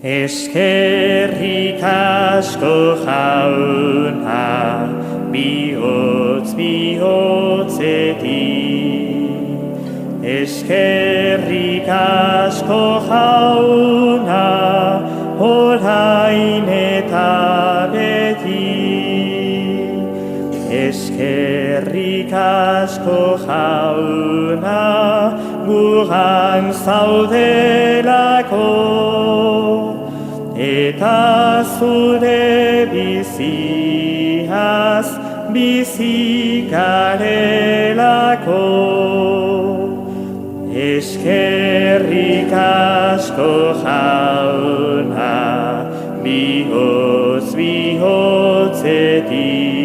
Eskerrik asko jauna, bihotz-bihotzetik. Eskerrik asko jauna, orain eta beti. Eskerrik asko jauna, gugan zaudelako, eta zure biziaz bizi garelako. Eskerrik asko jauna, bihotz-bihotzetik.